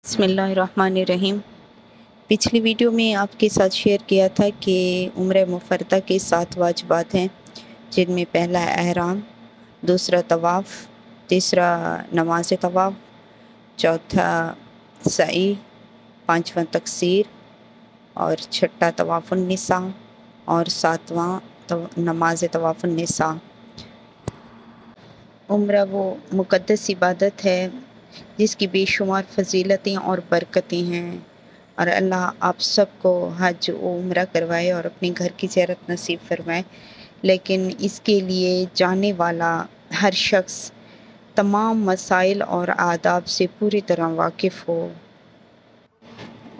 بسم اللہ الرحمن الرحیم۔ پچھلی ویڈیو میں آپ کے ساتھ شیئر کیا تھا کہ عمرہ مفردہ کے 7 واجبات ہیں، جن میں پہلا احرام، دوسرا طواف، تیسرا نماز طواف، چوتھا سعی، پانچواں تقصیر اور چھٹا طواف النساء اور ساتواں نماز طواف النساء۔ عمرہ وہ مقدس عبادت ہے جس کی بے شمار فضیلتیں اور برکتیں ہیں، اور اللہ آپ سب کو حج و عمرہ کروائے اور اپنے گھر کی زیارت نصیب فرمائے، لیکن اس کے لیے جانے والا ہر شخص تمام مسائل اور آداب سے پوری طرح واقف ہو۔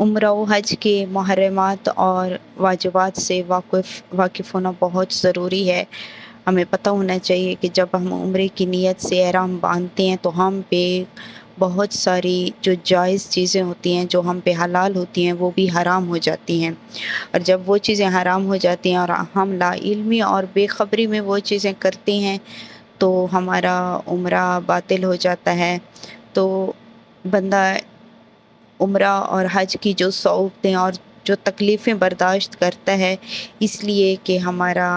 عمرہ و حج کے محرمات اور واجبات سے واقف ہونا بہت ضروری ہے۔ ہمیں پتہ ہونا چاہیے کہ جب ہم عمرے کی نیت سے احرام باندھتے ہیں تو ہم پہ بہت ساری جو جائز چیزیں ہوتی ہیں، جو ہم پہ حلال ہوتی ہیں، وہ بھی حرام ہو جاتی ہیں، اور جب وہ چیزیں حرام ہو جاتی ہیں اور ہم لا علمی اور بے خبری میں وہ چیزیں کرتے ہیں تو ہمارا عمرہ باطل ہو جاتا ہے۔ تو بندہ عمرہ اور حج کی جو صعوبتیں اور جو تکلیفیں برداشت کرتا ہے، اس لیے کہ ہمارا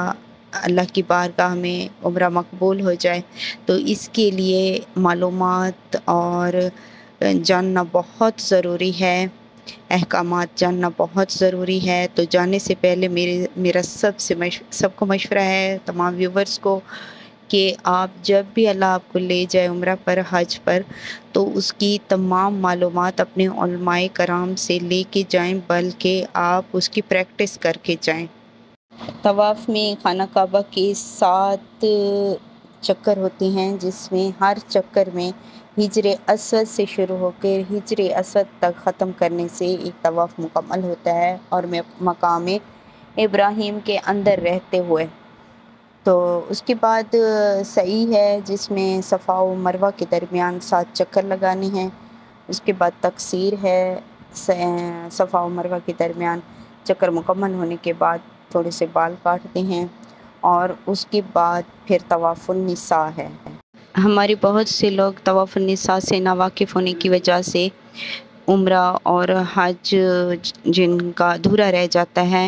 اللہ کی بارگاہ میں عمرہ مقبول ہو جائے، تو اس کے لیے معلومات اور جاننا بہت ضروری ہے، احکامات جاننا بہت ضروری ہے۔ تو جانے سے پہلے میرا سب کو مشورہ ہے، تمام ویورز کو، کہ آپ جب بھی اللہ آپ کو لے جائے عمرہ پر، حج پر، تو اس کی تمام معلومات اپنے علماء کرام سے لے کے جائیں، بلکہ آپ اس کی پریکٹس کر کے جائیں۔ طواف میں خانہ کعبہ کے 7 چکر ہوتے ہیں، جس میں ہر چکر میں حجر اسود سے شروع ہو کے حجر اسود تک ختم کرنے سے ایک طواف مکمل ہوتا ہے، اور مقام ابراہیم کے اندر رہتے ہوئے۔ تو اس کے بعد سعی ہے، جس میں صفا و مروہ کے درمیان 7 چکر لگانے ہیں۔ اس کے بعد تقصیر ہے، صفا و مروہ کے درمیان چکر مکمل ہونے کے بعد تھوڑے سے بال کاٹتے ہیں، اور اس کے بعد پھر طواف النساء ہے۔ ہمارے بہت سے لوگ طواف النساء سے ناواقف ہونے کی وجہ سے عمرہ اور حج جن کا ادھورا رہ جاتا ہے،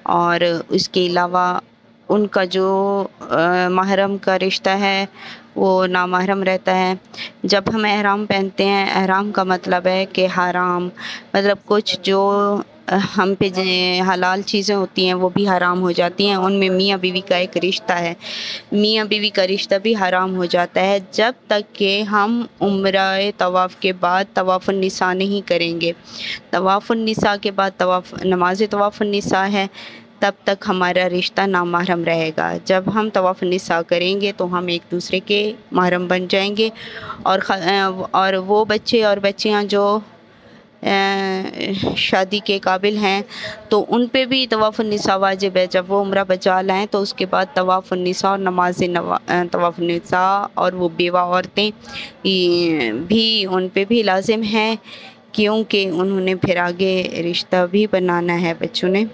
اور اس کے علاوہ ان کا جو محرم کا رشتہ ہے وہ نامحرم رہتا ہے۔ جب ہم احرام پہنتے ہیں، احرام کا مطلب ہے کہ حرام، مطلب کچھ جو ہم پہ حلال چیزیں ہوتی ہیں وہ بھی حرام ہو جاتی ہیں، ان میں میاں بیوی کا ایک رشتہ ہے، میاں بیوی کا رشتہ بھی حرام ہو جاتا ہے جب تک کہ ہم عمرہ طواف کے بعد طواف النساء نہیں کریں گے۔ طواف النساء کے بعد نماز طواف النساء ہے، تب تک ہمارا رشتہ نامحرم رہے گا۔ جب ہم طواف النساء کریں گے تو ہم ایک دوسرے کے محرم بن جائیں گے، اور وہ بچے اور بچیاں جو شادی کے قابل ہیں تو ان پہ بھی طواف النساء واجب ہے۔ جب وہ عمرہ بجا لائیں تو اس کے بعد طواف النساء اور نماز طواف النساء، اور وہ بیوہ عورتیں بھی ان پہ بھی لازم ہیں، کیونکہ انہوں نے پھر آگے رشتہ بھی بنانا ہے بچوں نے۔